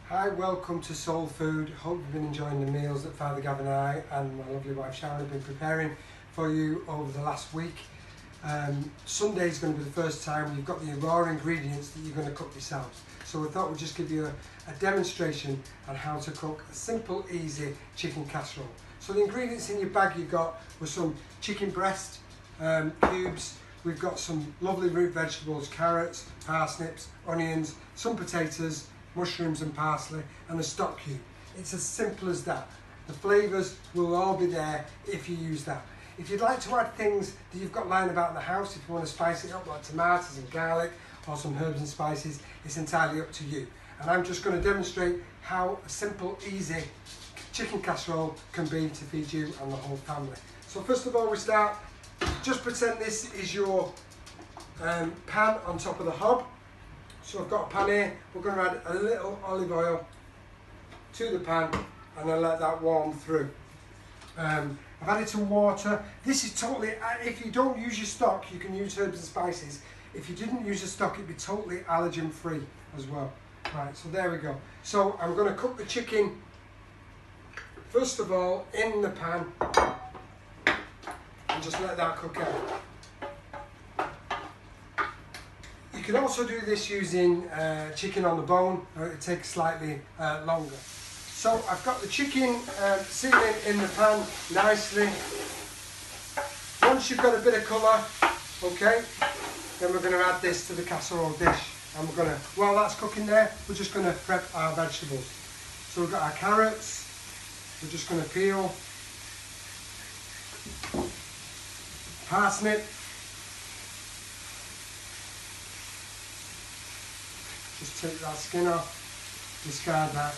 Hi, welcome to Soul Food. Hope you've been enjoying the meals that Father Gavin and I and my lovely wife Sharon have been preparing for you over the last week. Sunday is going to be the first time you've got the raw ingredients that you're going to cook yourselves. So we thought we'd just give you a demonstration on how to cook a simple, easy chicken casserole. So the ingredients in your bag you got were some chicken breast cubes. We've got some lovely root vegetables, carrots, parsnips, onions, some potatoes, mushrooms and parsley, and a stock cube. It's as simple as that. The flavours will all be there if you use that. If you'd like to add things that you've got lying about in the house, if you want to spice it up like tomatoes and garlic or some herbs and spices, it's entirely up to you. And I'm just going to demonstrate how a simple, easy chicken casserole can be to feed you and the whole family. So first of all, we start, just pretend this is your pan on top of the hob. So I've got a pan here. We're going to add a little olive oil to the pan and then let that warm through. I've added some water. This is totally, if you don't use your stock, you can use herbs and spices. If you didn't use the stock, it'd be totally allergen free as well. Right, so there we go. So I'm going to cook the chicken, first of all, in the pan and just let that cook out. You can also do this using chicken on the bone, or it takes slightly longer. So I've got the chicken simmering in the pan nicely. Once you've got a bit of colour, okay, then we're going to add this to the casserole dish. And we're going to, while that's cooking there, we're just going to prep our vegetables. So we've got our carrots, we're just going to peel, parsnip, just take that skin off, discard that.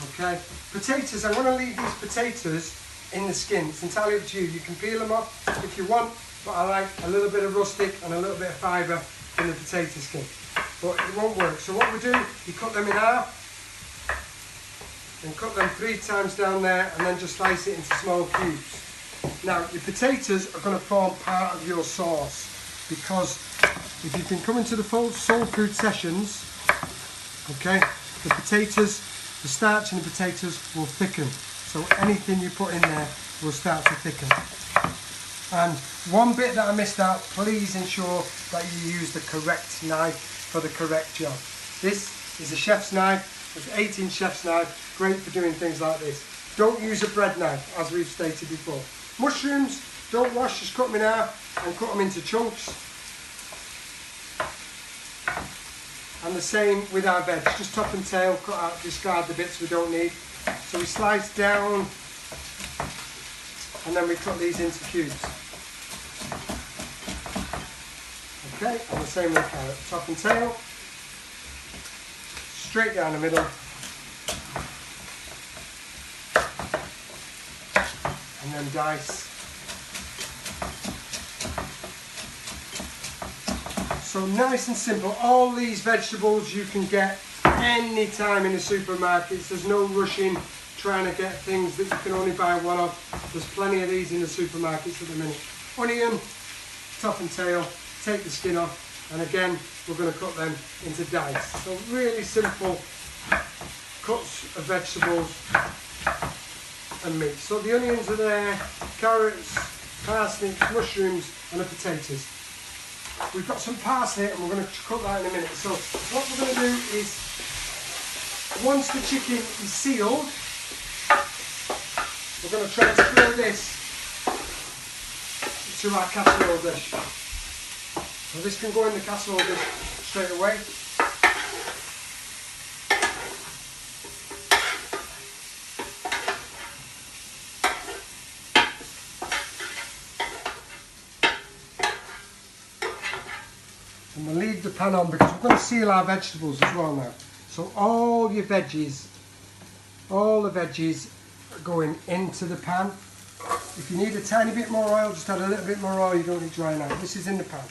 Okay, potatoes, I'm going to leave these potatoes in the skin. It's entirely up to you. You can peel them off if you want, but I like a little bit of rustic and a little bit of fibre in the potato skin. But it won't work. So what we do, you cut them in half, and cut them 3 times down there, and then just slice it into small cubes. Now, your potatoes are going to form part of your sauce, because if you've been coming to the full soul food sessions, okay, the potatoes, the starch in the potatoes will thicken. So anything you put in there will start to thicken. And one bit that I missed out, please ensure that you use the correct knife for the correct job. This is a chef's knife, it's an 18 chef's knife, great for doing things like this. Don't use a bread knife, as we've stated before. Mushrooms, don't wash, just cut them in half and cut them into chunks. And the same with our veg, just top and tail, cut out, discard the bits we don't need. So we slice down and then we cut these into cubes. Okay, and the same with the carrot, top and tail, straight down the middle, and then dice. So nice and simple. All these vegetables you can get any time in the supermarkets. There's no rushing trying to get things that you can only buy one of. There's plenty of these in the supermarkets at the minute. Onion, top and tail, take the skin off, and again we're going to cut them into dice. So really simple cuts of vegetables and meat. So the onions are there, carrots, parsnips, mushrooms and the potatoes. We've got some parsley and we're going to cook that in a minute. So what we're going to do is, once the chicken is sealed, we're going to try to throw this to our casserole dish. So this can go in the casserole dish straight away. And we'll leave the pan on because we're going to seal our vegetables as well now. So all your veggies, all the veggies are going into the pan. If you need a tiny bit more oil, just add a little bit more oil, you don't need drying out. This is in the pan.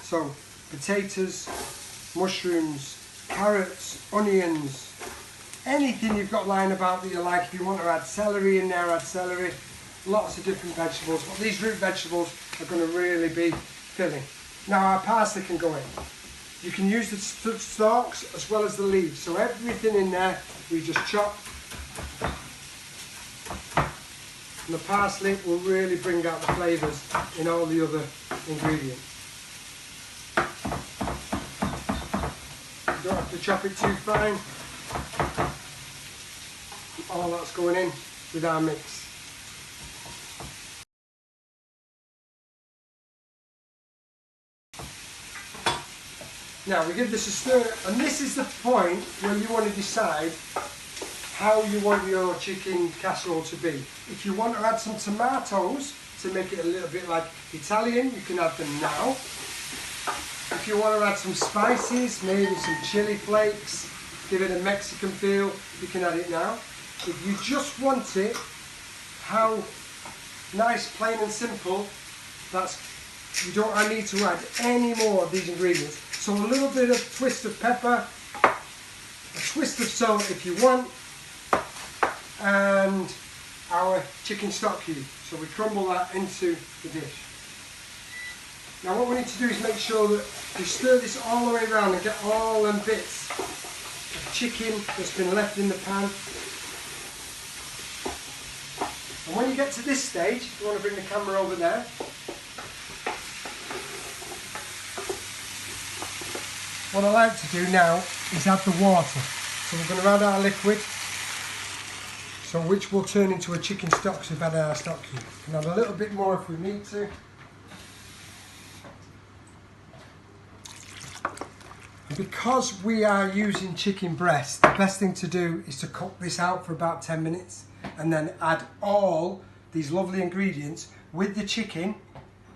So potatoes, mushrooms, carrots, onions, anything you've got lying about that you like. If you want to add celery in there, add celery. Lots of different vegetables, but these root vegetables are going to really be filling. Now our parsley can go in. You can use the stalks as well as the leaves. So everything in there, we just chop. And the parsley will really bring out the flavours in all the other ingredients. You don't have to chop it too fine. All that's going in with our mix. Now we give this a stir, and this is the point where you want to decide how you want your chicken casserole to be. If you want to add some tomatoes to make it a little bit like Italian, you can add them now. If you want to add some spices, maybe some chili flakes, give it a Mexican feel, you can add it now. If you just want it, how nice, plain and simple, you don't need to add any more of these ingredients. So a little bit of twist of pepper, a twist of salt if you want, and our chicken stock cube. So we crumble that into the dish. Now what we need to do is make sure that we stir this all the way around and get all them bits of chicken that's been left in the pan. And when you get to this stage, you want to bring the camera over there. What I like to do now is add the water. So we're going to add our liquid, so which will turn into a chicken stock, so we've added our stock cube. We can add a little bit more if we need to. And because we are using chicken breast, the best thing to do is to cook this out for about 10 minutes and then add all these lovely ingredients with the chicken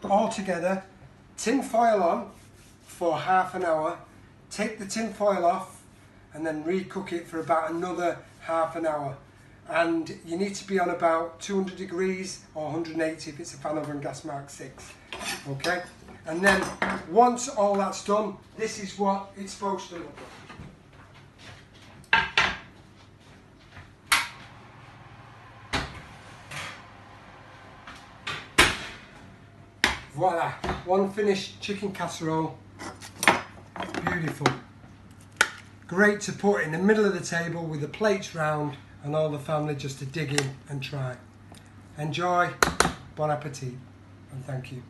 all together, tin foil on for half an hour, take the tin foil off and then recook it for about another half an hour. And you need to be on about 200 degrees or 180 if it's a fan oven gas mark 6. Okay? And then once all that's done, this is what it's supposed to look like. Voila, one finished chicken casserole. Beautiful. Great to put in the middle of the table with the plates round and all the family just to dig in and try. Enjoy, bon appetit, and thank you.